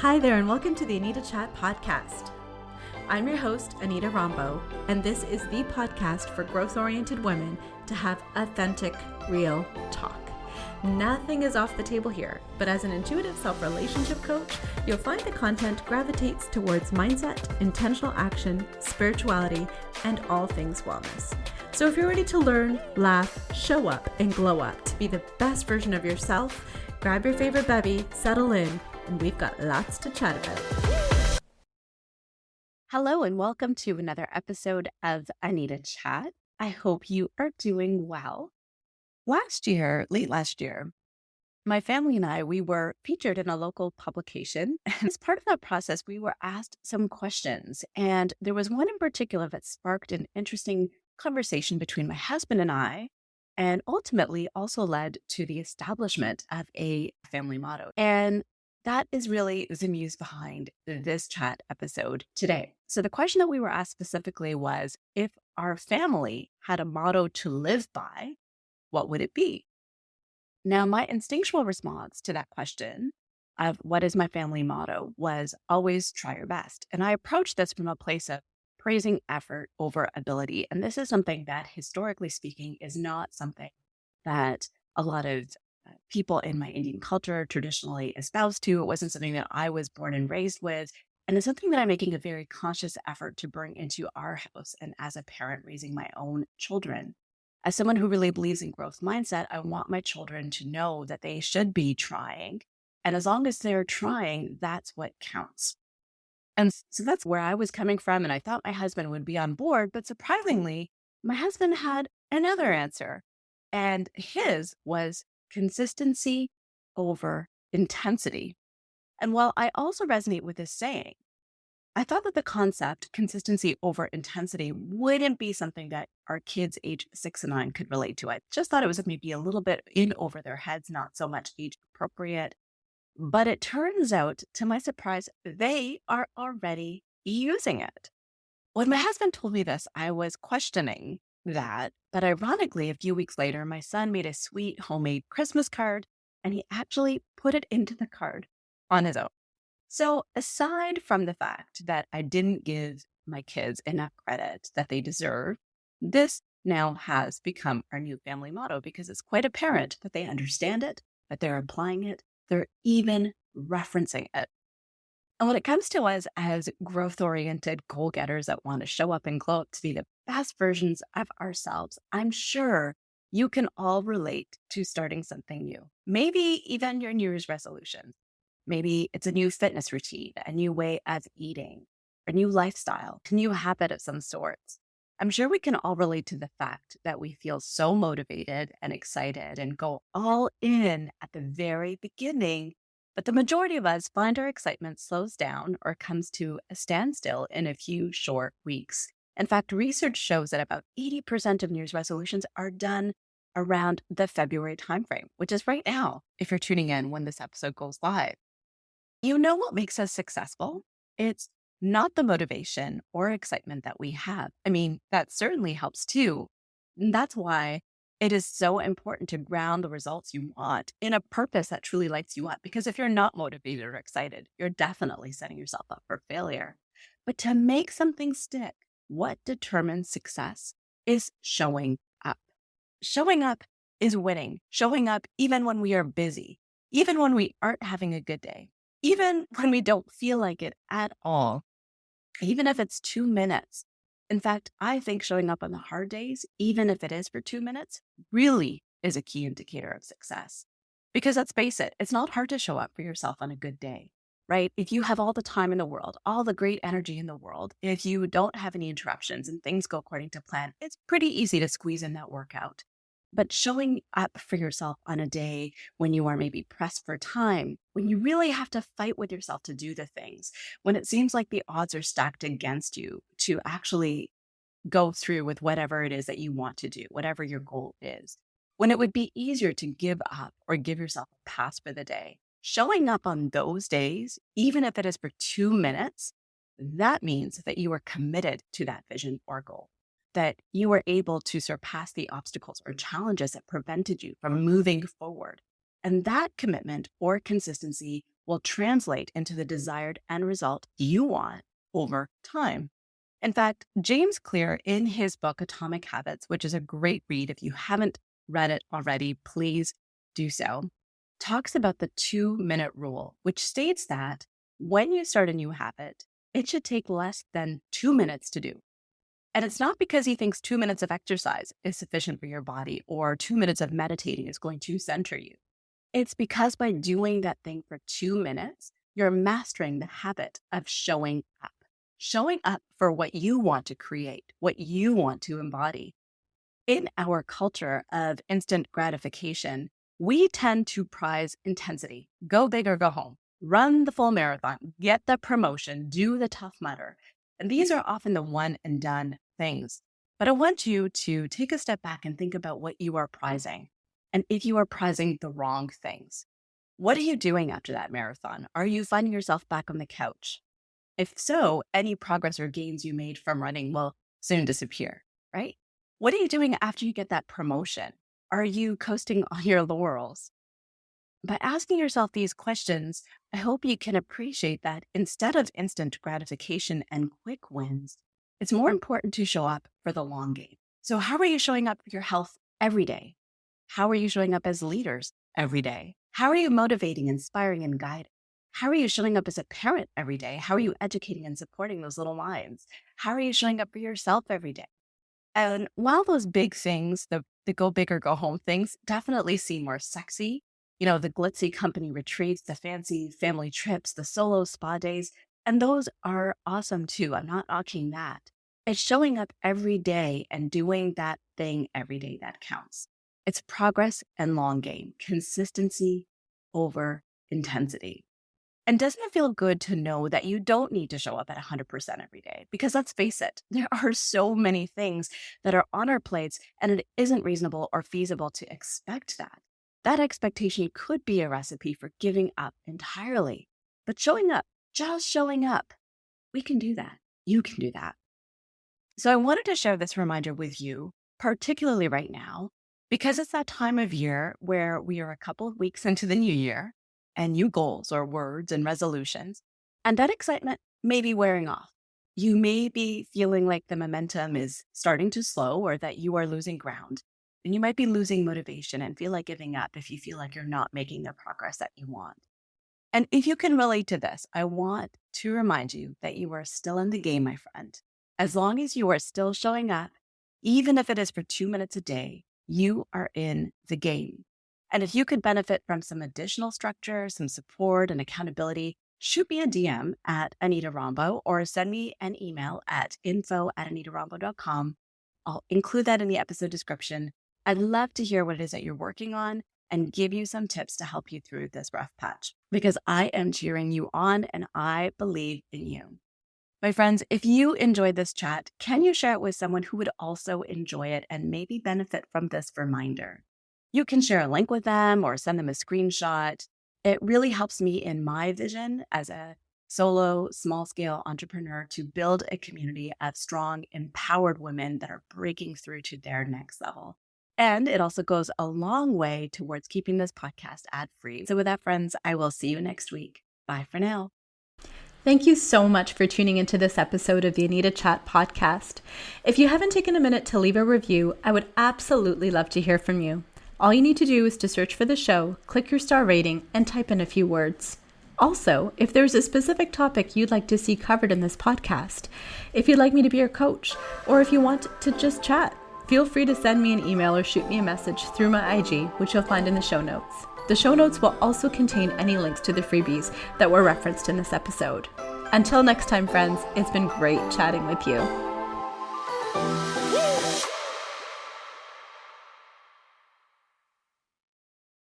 Hi there, and welcome to the Anita Chat podcast. I'm your host, Anita Rombo, and this is the podcast for growth-oriented women to have authentic, real talk. Nothing is off the table here, but as an intuitive self-relationship coach, you'll find the content gravitates towards mindset, intentional action, spirituality, and all things wellness. So if you're ready to learn, laugh, show up, and glow up to be the best version of yourself, grab your favorite bevy, settle in, and we've got lots to chat about. Hello, and welcome to another episode of Anita Chat. I hope you are doing well. Late last year, my family and I, we were featured in a local publication. And as part of that process, we were asked some questions. And there was one in particular that sparked an interesting conversation between my husband and I, and ultimately also led to the establishment of a family motto. And that is really the muse behind this chat episode today. So the question that we were asked specifically was, if our family had a motto to live by, what would it be? Now, my instinctual response to that question of what is my family motto was always try your best. And I approached this from a place of praising effort over ability. And this is something that, historically speaking, is not something that a lot of people in my Indian culture traditionally espoused to. It wasn't something that I was born and raised with. And it's something that I'm making a very conscious effort to bring into our house and as a parent raising my own children. As someone who really believes in growth mindset, I want my children to know that they should be trying. And as long as they're trying, that's what counts. And so that's where I was coming from. And I thought my husband would be on board. But surprisingly, my husband had another answer. And his was consistency over intensity. And while I also resonate with this saying, I thought that the concept consistency over intensity wouldn't be something that our kids age 6 and 9 could relate to. I just thought it was maybe a little bit in over their heads, not so much age appropriate. But it turns out, to my surprise, they are already using it. When my husband told me this, I was questioning that. But ironically, a few weeks later, my son made a sweet homemade Christmas card, and he actually put it into the card on his own. So aside from the fact that I didn't give my kids enough credit that they deserve, this now has become our new family motto because it's quite apparent that they understand it, that they're applying it, they're even referencing it. And when it comes to us as growth-oriented goal-getters that want to show up and glow up to be the best versions of ourselves, I'm sure you can all relate to starting something new. Maybe even your New Year's resolution. Maybe it's a new fitness routine, a new way of eating, a new lifestyle, a new habit of some sorts. I'm sure we can all relate to the fact that we feel so motivated and excited and go all in at the very beginning. But the majority of us find our excitement slows down or comes to a standstill in a few short weeks. In fact, research shows that about 80% of New Year's resolutions are done around the February timeframe, which is right now, if you're tuning in when this episode goes live. You know what makes us successful? It's not the motivation or excitement that we have. I mean, that certainly helps too. And that's why it is so important to ground the results you want in a purpose that truly lights you up. Because if you're not motivated or excited, you're definitely setting yourself up for failure. But to make something stick, what determines success is showing up. Showing up is winning. Showing up even when we are busy, even when we aren't having a good day, even when we don't feel like it at all, even if it's 2 minutes. In fact, I think showing up on the hard days, even if it is for 2 minutes, really is a key indicator of success. Because let's face it, it's not hard to show up for yourself on a good day, right? If you have all the time in the world, all the great energy in the world, if you don't have any interruptions and things go according to plan, it's pretty easy to squeeze in that workout. But showing up for yourself on a day when you are maybe pressed for time, when you really have to fight with yourself to do the things, when it seems like the odds are stacked against you to actually go through with whatever it is that you want to do, whatever your goal is, when it would be easier to give up or give yourself a pass for the day, showing up on those days, even if it is for 2 minutes, that means that you are committed to that vision or goal, that you were able to surpass the obstacles or challenges that prevented you from moving forward. And that commitment or consistency will translate into the desired end result you want over time. In fact, James Clear, in his book, Atomic Habits, which is a great read, if you haven't read it already, please do so, talks about the 2-minute rule, which states that when you start a new habit, it should take less than 2 minutes to do. And it's not because he thinks 2 minutes of exercise is sufficient for your body or 2 minutes of meditating is going to center you. It's because by doing that thing for 2 minutes, you're mastering the habit of showing up for what you want to create, what you want to embody. In our culture of instant gratification, we tend to prize intensity, go big or go home, run the full marathon, get the promotion, do the Tough Mudder. And these are often the one and done things. But I want you to take a step back and think about what you are prizing. And if you are prizing the wrong things, what are you doing after that marathon? Are you finding yourself back on the couch? If so, any progress or gains you made from running will soon disappear, right? What are you doing after you get that promotion? Are you coasting on your laurels? By asking yourself these questions, I hope you can appreciate that instead of instant gratification and quick wins, it's more important to show up for the long game. So how are you showing up for your health every day? How are you showing up as leaders every day? How are you motivating, inspiring, and guiding? How are you showing up as a parent every day? How are you educating and supporting those little minds? How are you showing up for yourself every day? And while those big things, the go big or go home things, definitely seem more sexy, the glitzy company retreats, the fancy family trips, the solo spa days, and those are awesome too. I'm not knocking that. It's showing up every day and doing that thing every day that counts. It's progress and long game, consistency over intensity. And doesn't it feel good to know that you don't need to show up at 100% every day? Because let's face it, there are so many things that are on our plates, and it isn't reasonable or feasible to expect that. That expectation could be a recipe for giving up entirely. But showing up, just showing up, we can do that. You can do that. So I wanted to share this reminder with you, particularly right now, because it's that time of year where we are a couple of weeks into the new year, and new goals or words and resolutions. And that excitement may be wearing off. You may be feeling like the momentum is starting to slow or that you are losing ground. And you might be losing motivation and feel like giving up if you feel like you're not making the progress that you want. And if you can relate to this, I want to remind you that you are still in the game, my friend. As long as you are still showing up, even if it is for 2 minutes a day, you are in the game. And if you could benefit from some additional structure, some support and accountability, shoot me a DM at Anita Rombo or send me an email at info@anitarambo.com. I'll include that in the episode description. I'd love to hear what it is that you're working on and give you some tips to help you through this rough patch, because I am cheering you on and I believe in you. My friends, if you enjoyed this chat, can you share it with someone who would also enjoy it and maybe benefit from this reminder? You can share a link with them or send them a screenshot. It really helps me in my vision as a solo, small-scale entrepreneur to build a community of strong, empowered women that are breaking through to their next level. And it also goes a long way towards keeping this podcast ad-free. So with that, friends, I will see you next week. Bye for now. Thank you so much for tuning into this episode of the Anita Chat podcast. If you haven't taken a minute to leave a review, I would absolutely love to hear from you. All you need to do is to search for the show, click your star rating, and type in a few words. Also, if there's a specific topic you'd like to see covered in this podcast, if you'd like me to be your coach, or if you want to just chat, feel free to send me an email or shoot me a message through my IG, which you'll find in the show notes. The show notes will also contain any links to the freebies that were referenced in this episode. Until next time, friends, it's been great chatting with you.